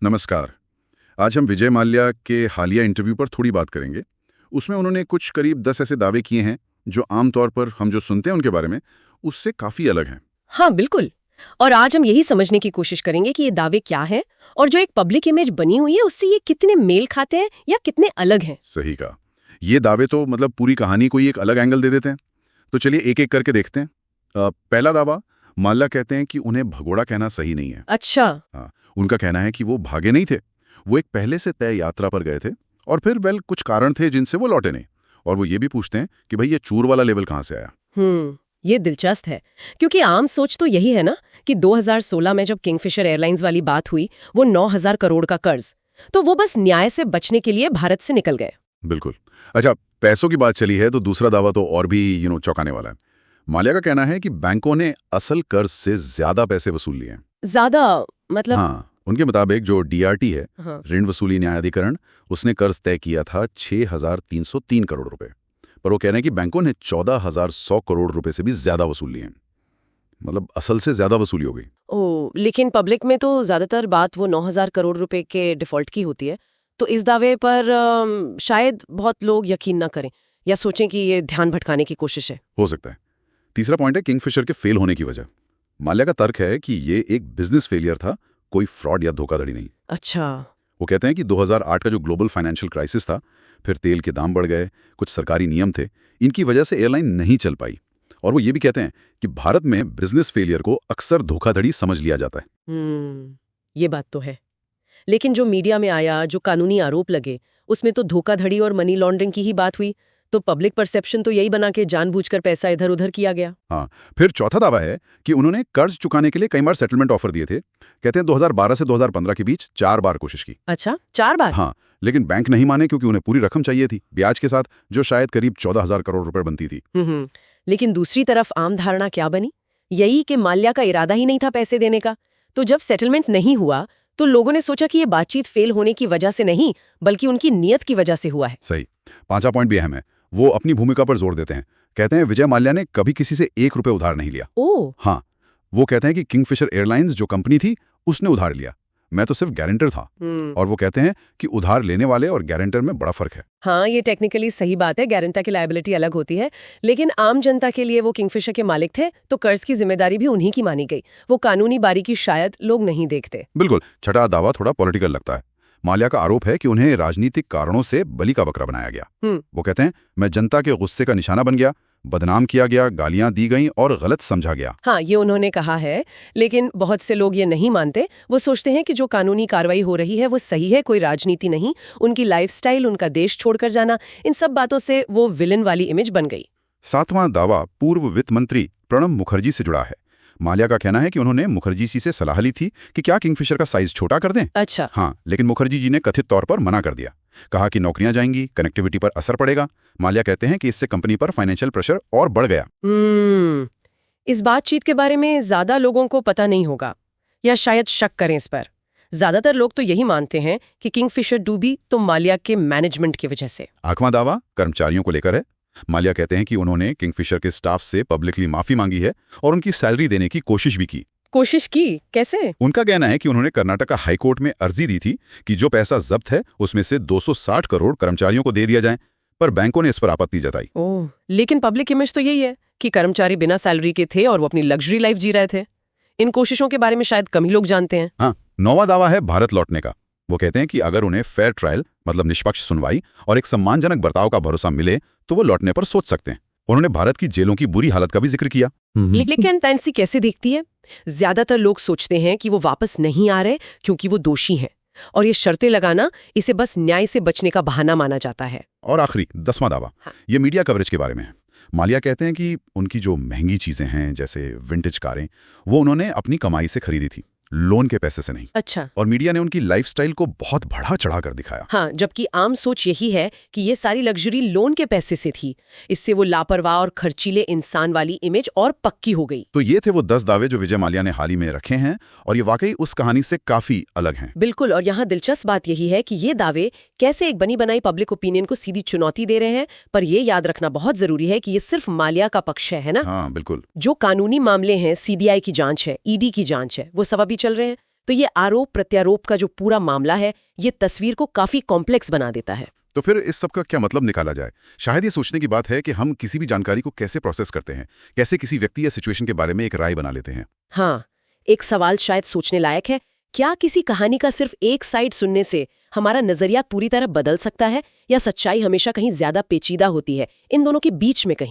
नमस्कार। आज हम विजय माल्या के हालिया इंटरव्यू पर थोड़ी बात करेंगे। उसमें उन्होंने कुछ करीब 10 ऐसे दावे किए हैं जो आमतौर पर हम जो सुनते हैं उनके बारे में उससे काफ़ी अलग हैं। हाँ बिल्कुल। और आज हम यही समझने की कोशिश करेंगे कि ये दावे क्या हैं और जो एक पब्लिक इमेज बनी हुई है उससे ये कितने मेल खाते हैं या कितने अलग हैं। सही कहा। ये दावे तो मतलब पूरी कहानी को ही एक अलग एंगल दे देते हैं। तो चलिए एक एक करके देखते हैं। पहला दावा, माल्या कहते हैं कि उन्हें भगोड़ा कहना सही नहीं है। अच्छा। हाँ, उनका कहना है कि वो भागे नहीं थे। वो एक पहले से तय यात्रा पर गए थे और फिर कुछ कारण थे जिनसे वो लौटे नहीं। और वो ये भी पूछते हैं कि भाई ये चूर वाला लेवल कहाँ से आया। ये दिलचस्प है क्योंकि आम सोच तो यही है ना कि 2016 में जब किंगफिशर एयरलाइंस वाली बात हुई, वो 9,000 करोड़ का कर्ज, तो वो बस न्याय से बचने के लिए भारत से निकल गए। बिल्कुल। अच्छा, पैसों की बात चली है तो दूसरा दावा तो और भी चौंकाने वाला है। माल्या का कहना है कि बैंकों ने असल कर्ज से ज्यादा पैसे वसूल लिए हैं। ज्यादा मतलब? हाँ, उनके मुताबिक जो डीआरटी है, हाँ। ऋण वसूली न्यायाधिकरण, उसने कर्ज तय किया था 6,303 करोड़ रुपए, पर वो कह रहे हैं कि बैंकों ने 14,100 करोड़ रुपए से भी ज्यादा वसूल लिए हैं। मतलब असल से ज्यादा वसूली हो गई। लेकिन पब्लिक में तो ज्यादातर बात वो 9,000 करोड़ रुपए के डिफॉल्ट की होती है, तो इस दावे पर शायद बहुत लोग यकीन ना करें या सोचें कि ये ध्यान भटकाने की कोशिश है। हो सकता है। तीसरा पॉइंट है किंगफिशर के फेल होने की वजह। माल्या का तर्क है कि ये एक बिजनेस फेलियर था, कोई फ्रॉड या धोखाधड़ी नहीं। अच्छा। वो कहते हैं कि 2008 का जो ग्लोबल फाइनेंशियल क्राइसिस था, फिर तेल के दाम बढ़ गए, कुछ सरकारी नियम थे, इनकी वजह से एयरलाइन नहीं चल पाई। और वो ये भी कहते हैं कि भारत में बिजनेस फेलियर को अक्सर धोखाधड़ी समझ लिया जाता है। ये बात तो है। लेकिन जो मीडिया में आया, जो कानूनी आरोप लगे, उसमें तो धोखाधड़ी और मनी लॉन्ड्रिंग की ही बात हुई। तो पब्लिक परसेप्शन तो यही बना कि जानबूझकर पैसा इधर उधर किया गया। हाँ, फिर चौथा दावा है कि उन्होंने कर्ज चुकाने के लिए कई बार सेटलमेंट ऑफर दिए थे। कहते हैं 2012 से 2015 के बीच 4 बार कोशिश की। अच्छा, 4 बार? हाँ, लेकिन बैंक नहीं माने क्योंकि उन्हें पूरी रकम चाहिए थी, ब्याज के साथ, जो शायद करीब 14,000 करोड़ रुपए बनती थी। लेकिन दूसरी तरफ आम धारणा क्या बनी? यही कि माल्या का इरादा ही नहीं था पैसे देने का। तो जब सेटलमेंट नहीं हुआ तो लोगों ने सोचा कि ये बातचीत फेल होने की वजह से नहीं, बल्कि उनकी नीयत की वजह से हुआ है। सही। पांचवा पॉइंट भी अहम है। वो अपनी भूमिका पर जोर देते हैं। कहते हैं विजय माल्या ने कभी किसी से 1 रुपए उधार नहीं लिया। ओह। हाँ, वो कहते हैं कि किंगफिशर एयरलाइंस जो कंपनी थी उसने उधार लिया, मैं तो सिर्फ गारंटर था। और वो कहते हैं कि उधार लेने वाले और गारंटर में बड़ा फर्क है। हाँ, ये टेक्निकली सही बात है, गारंटर की लायबिलिटी अलग होती है, लेकिन आम जनता के लिए वो किंगफिशर के मालिक थे, तो कर्ज की जिम्मेदारी भी उन्हीं की मानी गई। वो कानूनी बारीकी शायद लोग नहीं देखते। बिल्कुल। छठा दावा थोड़ा पॉलिटिकल लगता है। माल्या का आरोप है कि उन्हें राजनीतिक कारणों से बलि का बकरा बनाया गया। वो कहते हैं मैं जनता के गुस्से का निशाना बन गया, बदनाम किया गया, गालियां दी गईं और गलत समझा गया। हाँ, ये उन्होंने कहा है, लेकिन बहुत से लोग ये नहीं मानते। वो सोचते हैं कि जो कानूनी कार्रवाई हो रही है वो सही है, कोई राजनीति नहीं। उनकी लाइफस्टाइल, उनका देश छोड़कर जाना, इन सब बातों से वो विलन वाली इमेज बन गई। सातवां दावा पूर्व वित्त मंत्री प्रणब मुखर्जी से जुड़ा है। माल्या का कहना है कि उन्होंने मुखर्जी जी से सलाह ली थी कि क्या किंगफिशर का साइज छोटा कर दें। अच्छा। हाँ, लेकिन मुखर्जी जी ने कथित तौर पर मना कर दिया। कहा कि नौकरियां जाएंगी, कनेक्टिविटी पर असर पड़ेगा। माल्या कहते हैं कि इससे कंपनी पर फाइनेंशियल प्रेशर और बढ़ गया। इस बातचीत के बारे में ज्यादा लोगों को पता नहीं होगा या शायद शक करें इस पर। ज्यादातर लोग तो यही मानते हैं कि किंगफिशर डूबी तो माल्या के मैनेजमेंट की वजह से। आठवां दावा कर्मचारियों को लेकर है। माल्या कहते हैं कि उन्होंने किंगफिशर के स्टाफ से पब्लिकली माफी मांगी है और उनकी सैलरी देने की कोशिश भी की। कोशिश की? कैसे? उनका कहना है कि उन्होंने कर्नाटका हाईकोर्ट में अर्जी दी थी कि जो पैसा जब्त है उसमें से 260 करोड़ कर्मचारियों को दे दिया जाए, पर बैंकों ने इस पर आपत्ति जताई। ओह, लेकिन पब्लिक इमेज तो यही है कि कर्मचारी बिना सैलरी के थे और वो अपनी लग्जरी लाइफ जी रहे थे। इन कोशिशों के बारे में शायद कम ही लोग जानते हैं। हाँ, नौवां दावा है भारत लौटने का। वो कहते हैं कि अगर उन्हें फेयर ट्रायल, मतलब निष्पक्ष सुनवाई और एक सम्मानजनक बर्ताव का भरोसा मिले तो वो लौटने पर सोच सकते हैं। उन्होंने भारत की जेलों की बुरी हालत का भी जिक्र किया। लेकिन तैंसी कैसे दिखती है? ज्यादातर लोग सोचते हैं कि वो वापस नहीं आ रहे क्योंकि वो दोषी हैं, और ये शर्तें लगाना इसे बस न्याय से बचने का बहाना माना जाता है। और आखिरी 10वां दावा, हाँ। ये मीडिया कवरेज के बारे में है। माल्या कहते हैं कि उनकी जो महंगी चीजें हैं, जैसे विंटेज कारें, वो उन्होंने अपनी कमाई से खरीदी थी, लोन के पैसे से नहीं। अच्छा। और मीडिया ने उनकी लाइफस्टाइल को बहुत बढ़ा चढ़ा कर दिखाया। हाँ, जबकि आम सोच यही है कि ये सारी लग्जरी लोन के पैसे से थी। इससे वो लापरवाह और खर्चीले इंसान वाली इमेज और पक्की हो गई। तो ये थे वो 10 दावे जो विजय माल्या ने हाल ही में रखे हैं, और ये वाकई उस कहानी से काफी अलग हैं। बिल्कुल। और यहाँ दिलचस्प बात यही है कि ये दावे कैसे एक बनी बनाई पब्लिक ओपिनियन को सीधी चुनौती दे रहे हैं, पर ये याद रखना बहुत जरूरी है कि ये सिर्फ माल्या का पक्ष है ना? हाँ, बिल्कुल। जो कानूनी मामले हैं, सीबीआई की जांच है, ईडी की जांच है, वो सब अभी चल रहे हैं। तो ये आरोप प्रत्यारोप का जो पूरा मामला है, ये तस्वीर को काफी कॉम्प्लेक्स बना देता है। तो फिर इस सब का क्या मतलब निकाला जाए? शायद ये सोचने की बात है कि हम किसी भी जानकारी को कैसे प्रोसेस करते हैं, कैसे किसी व्यक्ति या सिचुएशन के बारे में एक राय बना लेते हैं। हाँ, एक सवाल शायद सोचने लायक है, क्या किसी कहानी का सिर्फ एक साइड सुनने से हमारा नजरिया पूरी तरह बदल सकता है, या सच्चाई हमेशा कहीं ज्यादा पेचीदा होती है, इन दोनों के बीच में कहीं?